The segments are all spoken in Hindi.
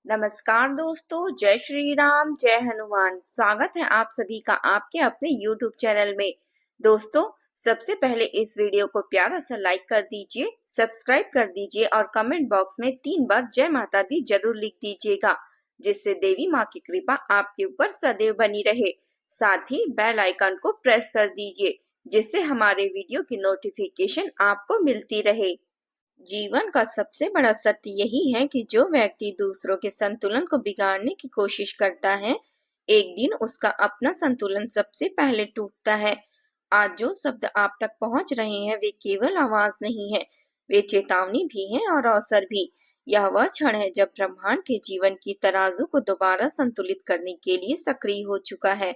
नमस्कार दोस्तों, जय श्री राम, जय हनुमान। स्वागत है आप सभी का आपके अपने YouTube चैनल में। दोस्तों, सबसे पहले इस वीडियो को प्यारा सा लाइक कर दीजिए, सब्सक्राइब कर दीजिए और कमेंट बॉक्स में 3 बार जय माता दी जरूर लिख दीजिएगा, जिससे देवी माँ की कृपा आपके ऊपर सदैव बनी रहे। साथ ही बेल आइकन को प्रेस कर दीजिए, जिससे हमारे वीडियो की नोटिफिकेशन आपको मिलती रहे। जीवन का सबसे बड़ा सत्य यही है कि जो व्यक्ति दूसरों के संतुलन को बिगाड़ने की कोशिश करता है, एक दिन उसका अपना संतुलन सबसे पहले टूटता है। आज जो शब्द आप तक पहुंच रहे हैं, वे केवल आवाज नहीं है, वे चेतावनी भी है और अवसर भी। यह वह क्षण है जब ब्रह्मांड के जीवन की तराजू को दोबारा संतुलित करने के लिए सक्रिय हो चुका है।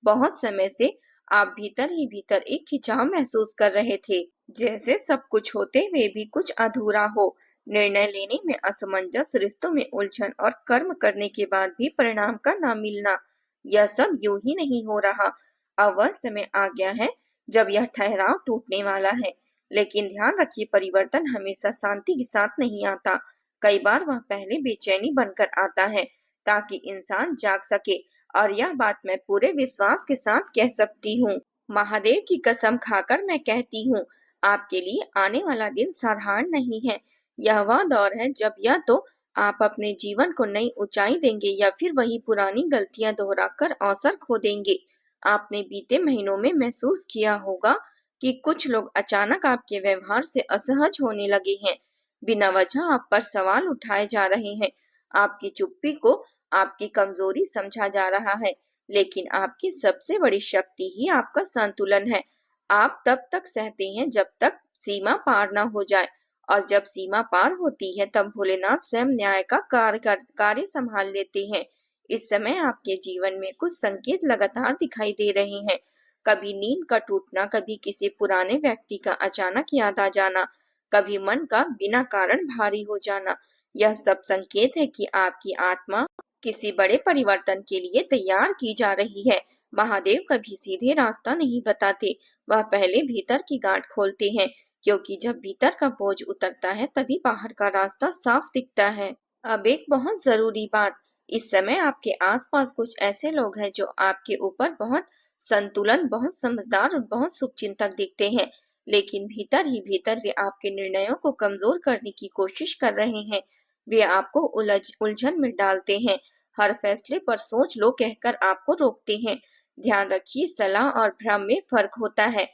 बहुत समय से आप भीतर ही भीतर एक खिंचाव महसूस कर रहे थे, जैसे सब कुछ होते हुए भी कुछ अधूरा हो। निर्णय लेने में असमंजस, रिश्तों में उलझन और कर्म करने के बाद भी परिणाम का ना मिलना। यह सब यूं ही नहीं हो रहा। अब वह समय आ गया है जब यह ठहराव टूटने वाला है। लेकिन ध्यान रखिए, परिवर्तन हमेशा शांति के साथ नहीं आता। कई बार वह पहले बेचैनी बनकर आता है, ताकि इंसान जाग सके। और यह बात मैं पूरे विश्वास के साथ कह सकती हूँ, महादेव की कसम खाकर मैं कहती हूँ, आपके लिए आने वाला दिन साधारण नहीं है। यह वह दौर है जब या तो आप अपने जीवन को नई ऊंचाई देंगे या फिर वही पुरानी गलतियां दोहराकर अवसर खो देंगे। आपने बीते महीनों में महसूस किया होगा कि कुछ लोग अचानक आपके व्यवहार से असहज होने लगे हैं। बिना वजह आप पर सवाल उठाए जा रहे हैं। आपकी चुप्पी को आपकी कमजोरी समझा जा रहा है, लेकिन आपकी सबसे बड़ी शक्ति ही आपका संतुलन है। आप तब तक सहते हैं जब तक सीमा पार न हो जाए, और जब सीमा पार होती है तब भोलेनाथ स्वयं न्याय का कार्य संभाल लेते हैं। इस समय आपके जीवन में कुछ संकेत लगातार दिखाई दे रहे हैं। कभी नींद का टूटना, कभी किसी पुराने व्यक्ति का अचानक याद आ जाना, कभी मन का बिना कारण भारी हो जाना। यह सब संकेत है कि आपकी आत्मा किसी बड़े परिवर्तन के लिए तैयार की जा रही है। महादेव कभी सीधे रास्ता नहीं बताते, वह पहले भीतर की गांठ खोलते हैं, क्योंकि जब भीतर का बोझ उतरता है तभी बाहर का रास्ता साफ दिखता है। अब एक बहुत जरूरी बात, इस समय आपके आसपास कुछ ऐसे लोग हैं जो आपके ऊपर बहुत संतुलन, बहुत समझदार और बहुत शुभचिंतक दिखते हैं, लेकिन भीतर ही भीतर वे आपके निर्णयों को कमजोर करने की कोशिश कर रहे हैं। वे आपको उलझन में डालते हैं, हर फैसले पर सोच लो कहकर आपको रोकते हैं। ध्यान रखिए, सलाह और भ्रम में फर्क होता है।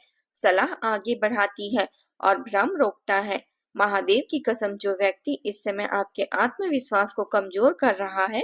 सलाह आगे बढ़ाती है और भ्रम रोकता है। महादेव की कसम, जो व्यक्ति इस समय आपके आत्मविश्वास को कमजोर कर रहा है,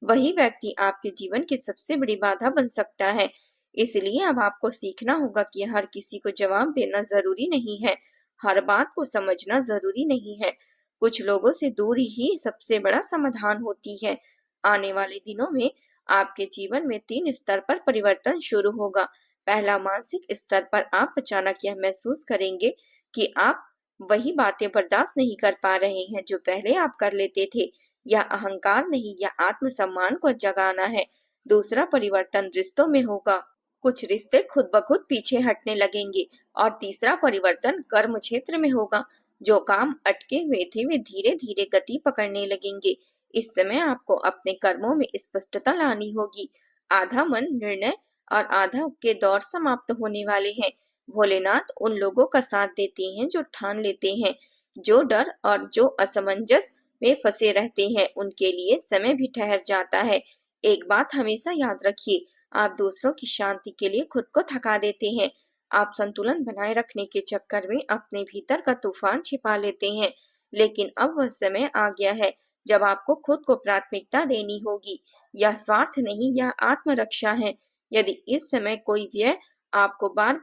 वही व्यक्ति आपके जीवन की सबसे बड़ी बाधा बन सकता है। इसलिए अब आपको सीखना होगा कि हर किसी को जवाब देना जरूरी नहीं है, हर बात को समझना जरूरी नहीं है। कुछ लोगों से दूरी ही सबसे बड़ा समाधान होती है। आने वाले दिनों में आपके जीवन में 3 स्तर पर परिवर्तन शुरू होगा। पहला, मानसिक स्तर पर आप अचानक यह महसूस करेंगे कि आप वही बातें बर्दाश्त नहीं कर पा रहे हैं जो पहले आप कर लेते थे। यह अहंकार नहीं, यह आत्मसम्मान को जगाना है। दूसरा परिवर्तन रिश्तों में होगा। कुछ रिश्ते खुद ब खुद पीछे हटने लगेंगे। और तीसरा परिवर्तन कर्म क्षेत्र में होगा। जो काम अटके हुए थे वे धीरे धीरे गति पकड़ने लगेंगे। इस समय आपको अपने कर्मों में स्पष्टता लानी होगी। आधा मन निर्णय और आधा के दौर समाप्त होने वाले हैं। भोलेनाथ उन लोगों का साथ देते हैं जो ठान लेते हैं। जो डर और जो असमंजस में फंसे रहते हैं, उनके लिए समय भी ठहर जाता है। एक बात हमेशा याद रखिए, आप दूसरों की शांति के लिए खुद को थका देते हैं। आप संतुलन बनाए रखने के चक्कर में अपने भीतर का तूफान छिपा लेते हैं। लेकिन अब वह समय आ गया है जब आपको खुद को प्राथमिकता देनी होगी। यह स्वार्थ नहीं, यह आत्मरक्षा है। यदि इस समय कोई व्यय आपको बार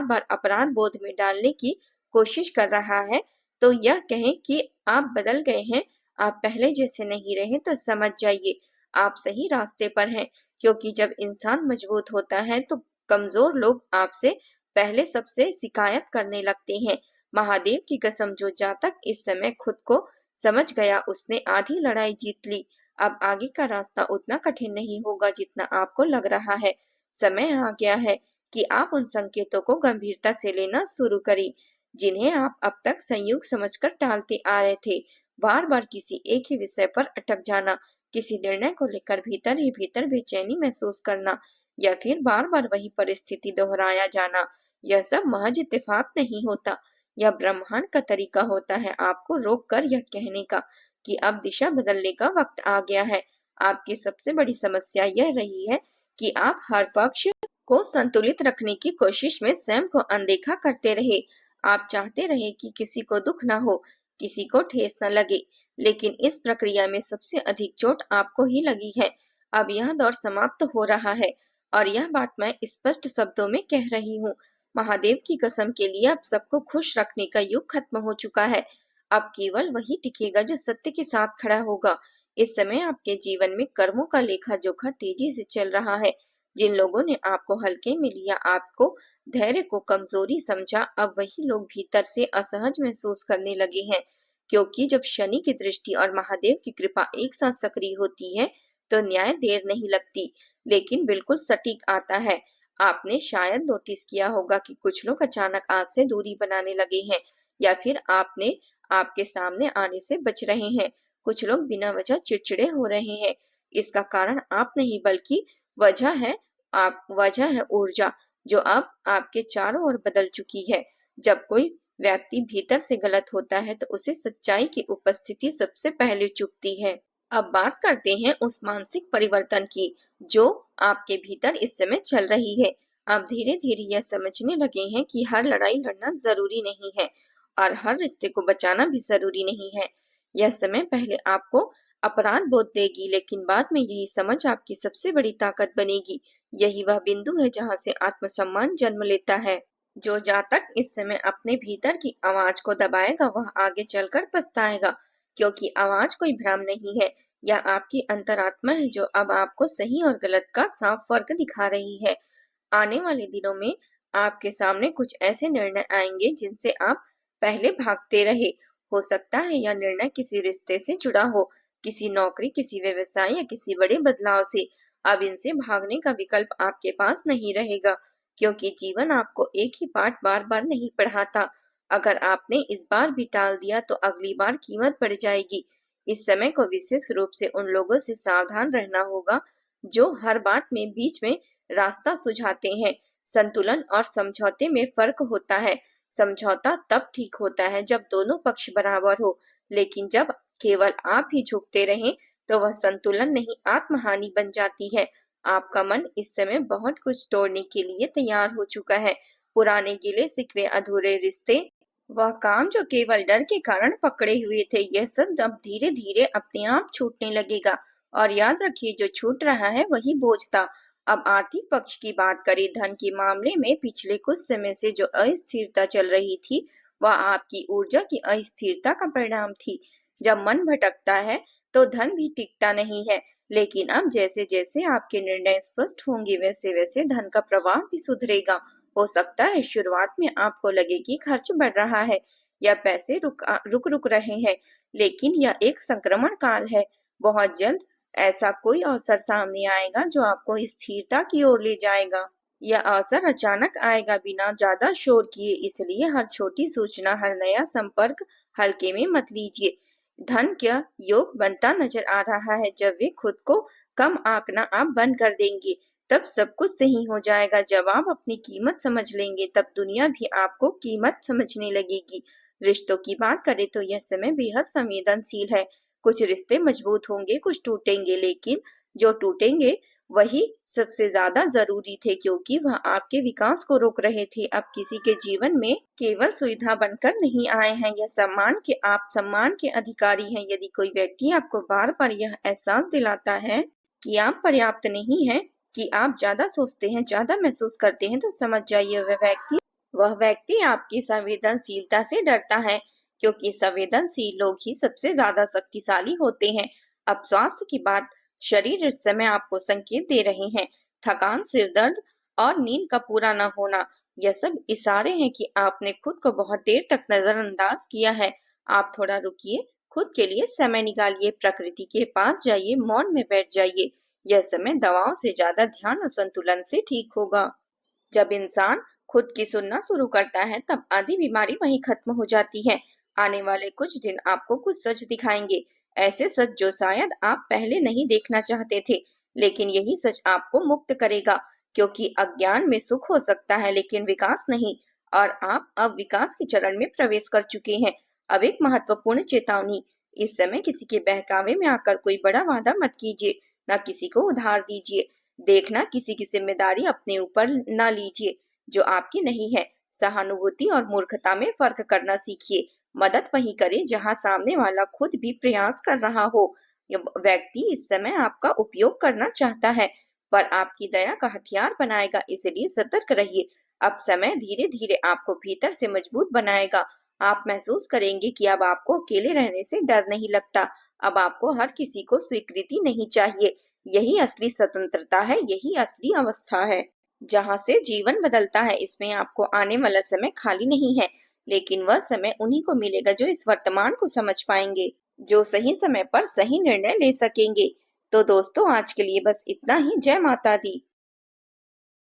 बार अपराध बोध में डालने की कोशिश कर रहा है, तो यह कहें कि आप बदल गए हैं, आप पहले जैसे नहीं रहे, तो समझ जाइए आप सही रास्ते पर हैं। क्योंकि जब इंसान मजबूत होता है तो कमजोर लोग आपसे पहले सबसे शिकायत करने लगते हैं। महादेव की कसम, जो जातक इस समय खुद को समझ गया उसने आधी लड़ाई जीत ली। अब आगे का रास्ता उतना कठिन नहीं होगा जितना आपको लग रहा है। समय आ गया है कि आप उन संकेतों को गंभीरता से लेना शुरू करें, जिन्हें आप अब तक संयोग समझकर टालते आ रहे थे। बार बार किसी एक ही विषय पर अटक जाना, किसी निर्णय को लेकर भीतर ही भीतर बेचैनी महसूस करना, या फिर बार बार वही परिस्थिति दोहराया जाना, यह सब महज इत्तेफाक नहीं होता। यह ब्रह्मांड का तरीका होता है आपको रोक कर यह कहने का कि अब दिशा बदलने का वक्त आ गया है। आपकी सबसे बड़ी समस्या यह रही है कि आप हर पक्ष को संतुलित रखने की कोशिश में स्वयं को अनदेखा करते रहे। आप चाहते रहे कि किसी को दुख न हो, किसी को ठेस न लगे, लेकिन इस प्रक्रिया में सबसे अधिक चोट आपको ही लगी है। अब यह दौर समाप्त हो रहा है और यह बात मैं स्पष्ट शब्दों में कह रही हूँ। महादेव की कसम के लिए अब सबको खुश रखने का युग खत्म हो चुका है। अब केवल वही टिकेगा जो सत्य के साथ खड़ा होगा। इस समय आपके जीवन में कर्मों का लेखा जोखा तेजी से चल रहा है। जिन लोगों ने आपको हल्के में लिया, आपको धैर्य को कमजोरी समझा, अब वही लोग भीतर से असहज महसूस करने लगे हैं। क्योंकि जब शनि की दृष्टि और महादेव की कृपा एक साथ सक्रिय होती है तो न्याय देर नहीं लगती, लेकिन बिल्कुल सटीक आता है। आपने शायद नोटिस किया होगा कि कुछ लोग अचानक आपसे दूरी बनाने लगे हैं, या फिर आपके सामने आने से बच रहे हैं। कुछ लोग बिना वजह चिड़चिड़े हो रहे हैं। इसका कारण आप नहीं, बल्कि वजह है ऊर्जा जो अब आपके चारों ओर बदल चुकी है। जब कोई व्यक्ति भीतर से गलत होता है तो उसे सच्चाई की उपस्थिति सबसे पहले चुभती है। अब बात करते हैं उस मानसिक परिवर्तन की जो आपके भीतर इस समय चल रही है। आप धीरे धीरे यह समझने लगे हैं कि हर लड़ाई लड़ना जरूरी नहीं है और हर रिश्ते को बचाना भी जरूरी नहीं है। यह समय पहले आपको अपराध बोध देगी, लेकिन बाद में यही समझ आपकी सबसे बड़ी ताकत बनेगी। यही वह बिंदु है जहाँ से आत्मसम्मान जन्म लेता है। जो जातक इस समय अपने भीतर की आवाज को दबाएगा वह आगे चलकर पछताएगा, क्योंकि आवाज कोई भ्रम नहीं है। यह आपकी अंतरात्मा है जो अब आपको सही और गलत का साफ फर्क दिखा रही है। आने वाले दिनों में आपके सामने कुछ ऐसे निर्णय आएंगे जिनसे आप पहले भागते रहे। हो सकता है यह निर्णय किसी रिश्ते से जुड़ा हो, किसी नौकरी, किसी व्यवसाय या किसी बड़े बदलाव से। अब इनसे भागने का विकल्प आपके पास नहीं रहेगा, क्योंकि जीवन आपको एक ही पाठ बार बार नहीं पढ़ाता। अगर आपने इस बार भी टाल दिया तो अगली बार कीमत बढ़ जाएगी। इस समय को विशेष रूप से उन लोगों से सावधान रहना होगा जो हर बात में बीच में रास्ता सुझाते हैं। संतुलन और समझौते में फर्क होता है। समझौता तब ठीक होता है जब दोनों पक्ष बराबर हो, लेकिन जब केवल आप ही झुकते रहें तो वह संतुलन नहीं, आत्महानि बन जाती है। आपका मन इस समय बहुत कुछ तोड़ने के लिए तैयार हो चुका है। पुराने गिले शिकवे, अधूरे रिश्ते, वह काम जो केवल डर के कारण पकड़े हुए थे, यह सब अब धीरे धीरे अपने आप छूटने लगेगा। और याद रखिए, जो छूट रहा है वही बोझ था। अब आर्थिक पक्ष की बात करें, धन के मामले में पिछले कुछ समय से जो अस्थिरता चल रही थी वह आपकी ऊर्जा की अस्थिरता का परिणाम थी। जब मन भटकता है तो धन भी टिकता नहीं है, लेकिन अब जैसे जैसे आपके निर्णय स्पष्ट होंगे वैसे वैसे धन का प्रवाह भी सुधरेगा। हो सकता है शुरुआत में आपको लगे कि खर्च बढ़ रहा है या पैसे रुक रुक रहे हैं, लेकिन यह एक संक्रमण काल है। बहुत जल्द ऐसा कोई अवसर सामने आएगा जो आपको स्थिरता की ओर ले जाएगा। यह अवसर अचानक आएगा, बिना ज्यादा शोर किए, इसलिए हर छोटी सूचना, हर नया संपर्क हल्के में मत लीजिए। धन का योग बनता नजर आ रहा है। जब वे खुद को कम आंकना आप बंद कर देंगे तब सब कुछ सही हो जाएगा। जब आप अपनी कीमत समझ लेंगे तब दुनिया भी आपको कीमत समझने लगेगी। रिश्तों की बात करें तो यह समय बेहद संवेदनशील है। कुछ रिश्ते मजबूत होंगे, कुछ टूटेंगे, लेकिन जो टूटेंगे वही सबसे ज्यादा जरूरी थे, क्योंकि वह आपके विकास को रोक रहे थे। अब किसी के जीवन में केवल सुविधा बनकर नहीं आए हैं, यह आप सम्मान के अधिकारी हैं। यदि कोई व्यक्ति आपको बार बार यह एहसास दिलाता है कि आप पर्याप्त नहीं हैं, कि आप ज्यादा सोचते हैं, ज्यादा महसूस करते हैं, तो समझ जाइए वह व्यक्ति आपकी संवेदनशीलता से डरता है, क्योंकि संवेदनशील लोग ही सबसे ज्यादा शक्तिशाली होते हैं। अब स्वास्थ्य की बात, शरीर इस समय आपको संकेत दे रहे हैं। थकान, सिर दर्द और नींद का पूरा न होना, यह सब इशारे हैं कि आपने खुद को बहुत देर तक नजरअंदाज किया है। आप थोड़ा रुकिए, खुद के लिए समय निकालिए, प्रकृति के पास जाइए, मौन में बैठ जाइए। यह समय दवाओं से ज्यादा ध्यान और संतुलन से ठीक होगा। जब इंसान खुद की सुनना शुरू करता है तब आधी बीमारी वहीं खत्म हो जाती है। आने वाले कुछ दिन आपको कुछ सच दिखाएंगे, ऐसे सच जो शायद आप पहले नहीं देखना चाहते थे, लेकिन यही सच आपको मुक्त करेगा, क्योंकि अज्ञान में सुख हो सकता है लेकिन विकास नहीं, और आप अब विकास के चरण में प्रवेश कर चुके हैं। अब एक महत्वपूर्ण चेतावनी, इस समय किसी के बहकावे में आकर कोई बड़ा वादा मत कीजिए, ना किसी को उधार दीजिए। देखना, किसी की जिम्मेदारी अपने ऊपर ना लीजिए जो आपकी नहीं है। सहानुभूति और मूर्खता में फर्क करना सीखिए। मदद वही करें जहां सामने वाला खुद भी प्रयास कर रहा हो। यह व्यक्ति इस समय आपका उपयोग करना चाहता है, पर आपकी दया का हथियार बनाएगा, इसलिए सतर्क रहिए। अब समय धीरे धीरे आपको भीतर से मजबूत बनाएगा। आप महसूस करेंगे कि अब आपको अकेले रहने से डर नहीं लगता। अब आपको हर किसी को स्वीकृति नहीं चाहिए। यही असली स्वतंत्रता है, यही असली अवस्था है जहाँ से जीवन बदलता है। इसमें आपको आने वाला समय खाली नहीं है, लेकिन वह समय उन्हीं को मिलेगा जो इस वर्तमान को समझ पाएंगे, जो सही समय पर सही निर्णय ले सकेंगे। तो दोस्तों, आज के लिए बस इतना ही। जय माता दी।